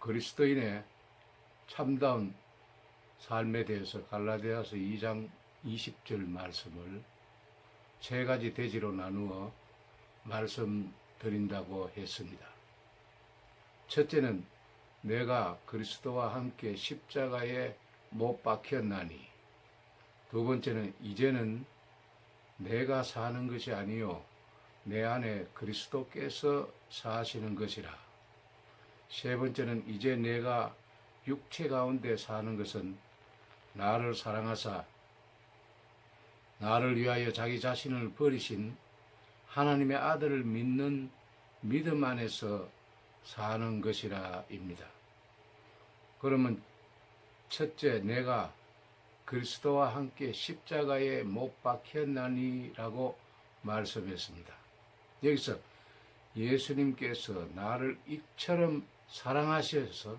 그리스도인의 참다운 삶에 대해서 갈라디아서 2장 20절 말씀을 세 가지 대지로 나누어 말씀드린다고 했습니다. 첫째는 내가 그리스도와 함께 십자가에 못 박혔나니, 두 번째는 이제는 내가 사는 것이 아니요 내 안에 그리스도께서 사시는 것이라, 세 번째는 이제 내가 육체 가운데 사는 것은 나를 사랑하사 나를 위하여 자기 자신을 버리신 하나님의 아들을 믿는 믿음 안에서 사는 것이라입니다. 그러면 첫째, 내가 그리스도와 함께 십자가에 못 박혔나니라고 말씀했습니다. 여기서 예수님께서 나를 이처럼 사랑하셔서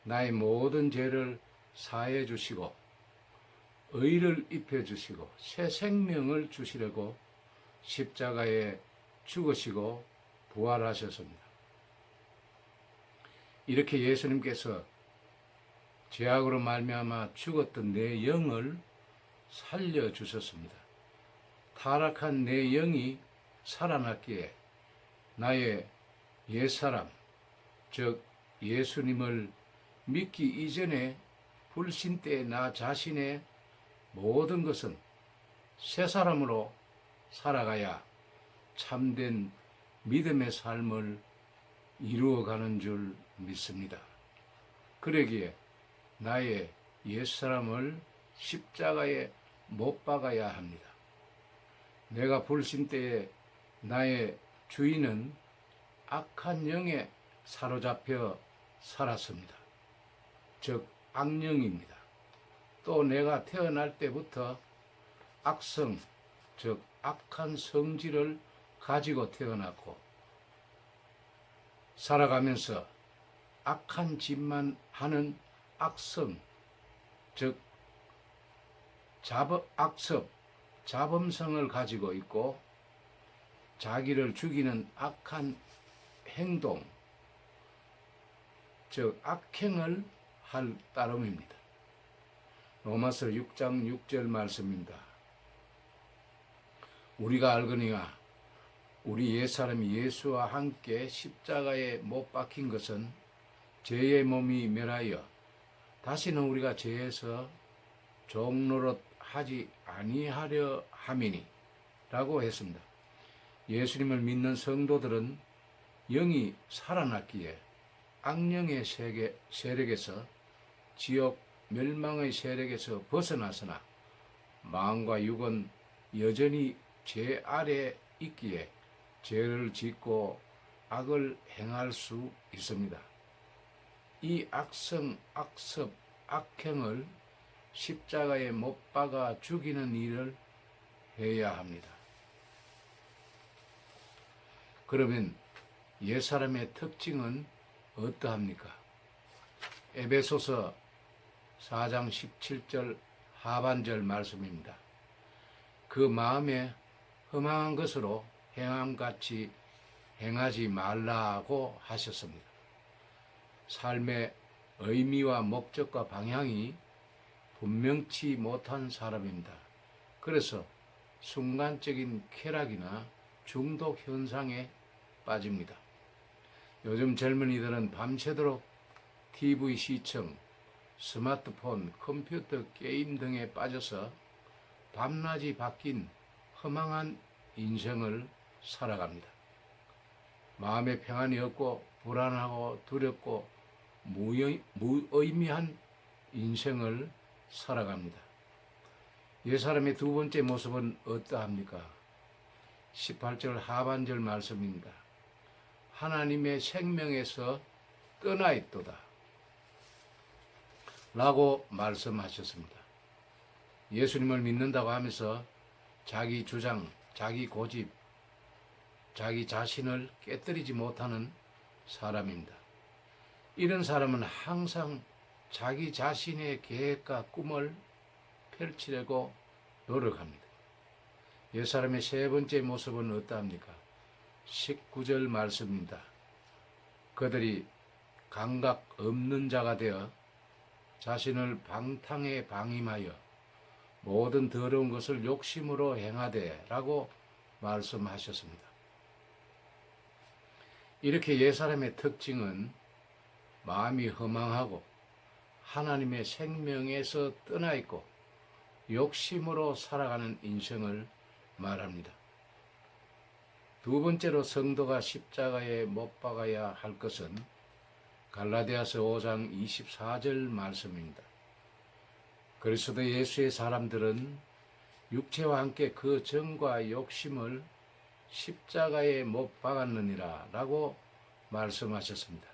나의 모든 죄를 사해 주시고 의를 입혀 주시고 새 생명을 주시려고 십자가에 죽으시고 부활하셨습니다. 이렇게 예수님께서 죄악으로 말미암아 죽었던 내 영을 살려주셨습니다. 타락한 내 영이 살아났기에 나의 옛사람, 즉 예수님을 믿기 이전에 불신 때의 나 자신의 모든 것은 새 사람으로 살아가야 참된 믿음의 삶을 이루어가는 줄 믿습니다. 그러기에 나의 옛사람을 십자가에 못 박아야 합니다. 내가 불신 때에 나의 주인은 악한 영에 사로잡혀 살았습니다. 즉 악령입니다. 또 내가 태어날 때부터 악성, 즉 악한 성질을 가지고 태어났고 살아가면서 악한 짓만 하는 악성, 즉 악습, 자범성을 가지고 있고 자기를 죽이는 악한 행동, 즉 악행을 할 따름입니다. 로마서 6장 6절 말씀입니다. 우리가 알거니와 우리 옛사람이 예수와 함께 십자가에 못 박힌 것은 죄의 몸이 멸하여 다시는 우리가 죄에서 종노릇 하지 아니하려 함이니 라고 했습니다. 예수님을 믿는 성도들은 영이 살아났기에 악령의 세력에서 지옥 멸망의 세력에서 벗어나서나 마음과 육은 여전히 죄 아래 있기에 죄를 짓고 악을 행할 수 있습니다. 이 악성, 악습, 악행을 십자가에 못 박아 죽이는 일을 해야 합니다. 그러면 옛사람의 특징은 어떠합니까? 에베소서 4장 17절 하반절 말씀입니다. 그 마음에 흠한 것으로 행함같이 행하지 말라고 하셨습니다. 삶의 의미와 목적과 방향이 분명치 못한 사람입니다. 그래서 순간적인 쾌락이나 중독 현상에 빠집니다. 요즘 젊은이들은 밤새도록 TV 시청, 스마트폰, 컴퓨터, 게임 등에 빠져서 밤낮이 바뀐 허망한 인생을 살아갑니다. 마음의 평안이 없고 불안하고 두렵고 무의미한 인생을 살아갑니다. 옛사람의 두 번째 모습은 어떠합니까? 18절 하반절 말씀입니다. 하나님의 생명에서 떠나 있도다 라고 말씀하셨습니다. 예수님을 믿는다고 하면서 자기 주장, 자기 고집, 자기 자신을 깨뜨리지 못하는 사람입니다. 이런 사람은 항상 자기 자신의 계획과 꿈을 펼치려고 노력합니다. 옛사람의 세 번째 모습은 어떠합니까? 19절 말씀입니다. 그들이 감각 없는 자가 되어 자신을 방탕에 방임하여 모든 더러운 것을 욕심으로 행하되 라고 말씀하셨습니다. 이렇게 옛사람의 특징은 마음이 허망하고 하나님의 생명에서 떠나 있고 욕심으로 살아가는 인생을 말합니다. 두 번째로 성도가 십자가에 못 박아야 할 것은 갈라디아서 5장 24절 말씀입니다. 그리스도 예수의 사람들은 육체와 함께 그 정과 욕심을 십자가에 못 박았느니라 라고 말씀하셨습니다.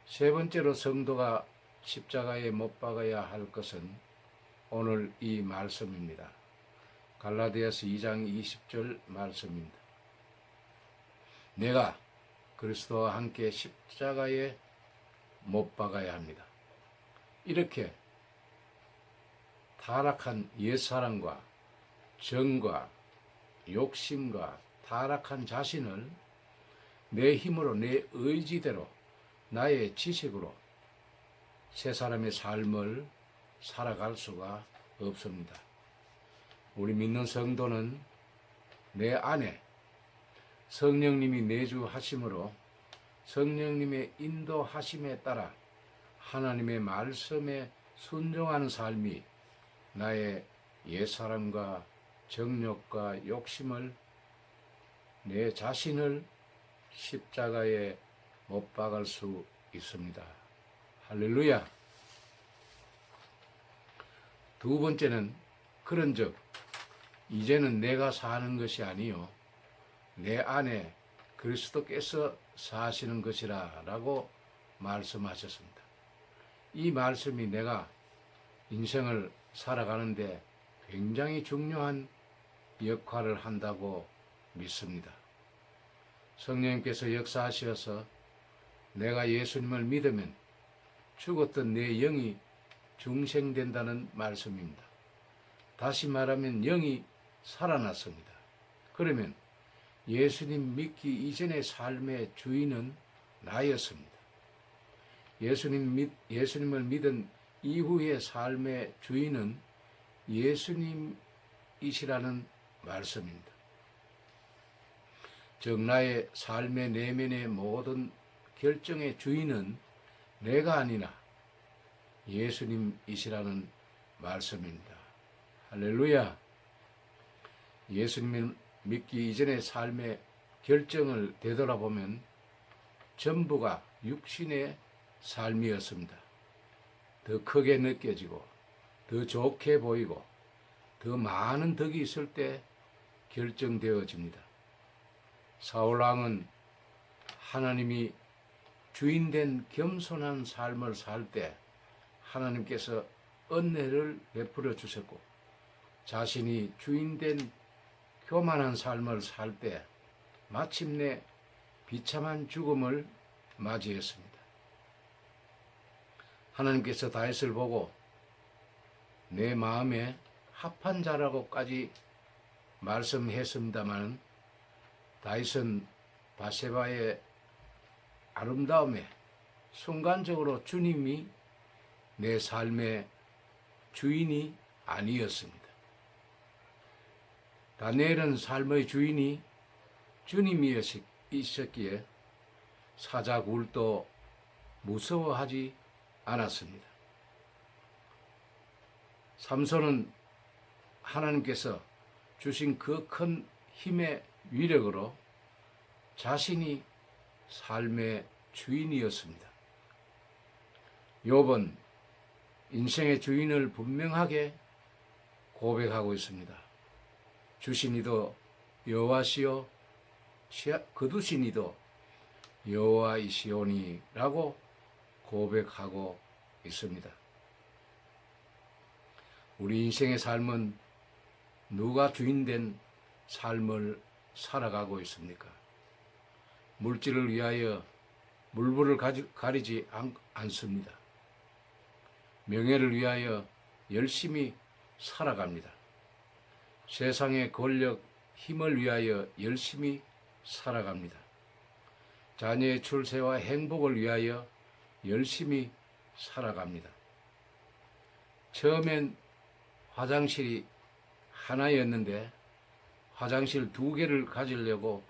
세 번째로 성도가 십자가에 못 박아야 할 것은 오늘 이 말씀입니다. 갈라디아서 2장 20절 말씀입니다. 내가 그리스도와 함께 십자가에 못 박아야 합니다. 이렇게 타락한 옛사람과 정과 욕심과 타락한 자신을 내 힘으로 내 의지대로 나의 지식으로 새 사람의 삶을 살아갈 수가 없습니다. 우리 믿는 성도는 내 안에 성령님이 내주하심으로 성령님의 인도하심에 따라 하나님의 말씀에 순종하는 삶이 나의 옛사람과 정욕과 욕심을 내 자신을 십자가에 못 박을 수 있습니다. 할렐루야. 두 번째는 그런즉 이제는 내가 사는 것이 아니요 내 안에 그리스도께서 사시는 것이라 라고 말씀하셨습니다. 이 말씀이 내가 인생을 살아가는데 굉장히 중요한 역할을 한다고 믿습니다. 성령님께서 역사하셔서 내가 예수님을 믿으면 죽었던 내 영이 중생된다는 말씀입니다. 다시 말하면 영이 살아났습니다. 그러면 예수님 믿기 이전의 삶의 주인은 나였습니다. 예수님을 믿은 이후의 삶의 주인은 예수님이시라는 말씀입니다. 즉 나의 삶의 내면의 모든 결정의 주인은 내가 아니라 예수님이시라는 말씀입니다. 할렐루야. 예수님을 믿기 이전의 삶의 결정을 되돌아보면 전부가 육신의 삶이었습니다. 더 크게 느껴지고 더 좋게 보이고 더 많은 덕이 있을 때 결정되어집니다. 사울왕은 하나님이 주인된 겸손한 삶을 살 때 하나님께서 은혜를 베풀어 주셨고 자신이 주인된 교만한 삶을 살 때 마침내 비참한 죽음을 맞이했습니다. 하나님께서 다윗을 보고 내 마음에 합한 자라고까지 말씀했습니다만 다윗은 바세바의 아름다움에 순간적으로 주님이 내 삶의 주인이 아니었습니다. 다니엘은 삶의 주인이 주님이셨기에 사자굴도 무서워하지 않았습니다. 삼손은 하나님께서 주신 그 큰 힘의 위력으로 자신이 삶의 주인이었습니다. 욥은 인생의 주인을 분명하게 고백하고 있습니다. 주신 이도 여호와시요 거두신 이도 여호와이시오니 라고 고백하고 있습니다. 우리 인생의 삶은 누가 주인된 삶을 살아가고 있습니까? 물질을 위하여 물불을 가리지 않습니다. 명예를 위하여 열심히 살아갑니다. 세상의 권력, 힘을 위하여 열심히 살아갑니다. 자녀의 출세와 행복을 위하여 열심히 살아갑니다. 처음엔 화장실이 하나였는데 화장실 2개를 가지려고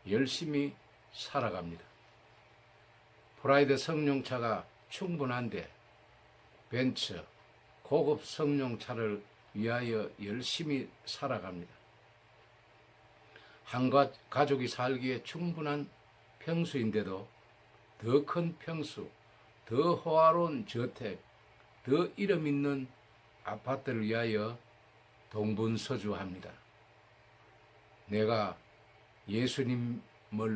열심히 살아갑니다. 프라이드 성룡차가 충분한데 벤츠, 고급 성룡차를 위하여 열심히 살아갑니다. 한 가족이 살기에 충분한 평수인데도 더 큰 평수, 더 호화로운 저택, 더 이름 있는 아파트를 위하여 동분서주합니다. 내가 예수님을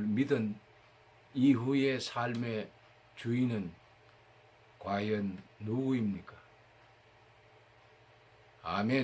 믿은 이후의 삶의 주인은 과연 누구입니까? 아멘.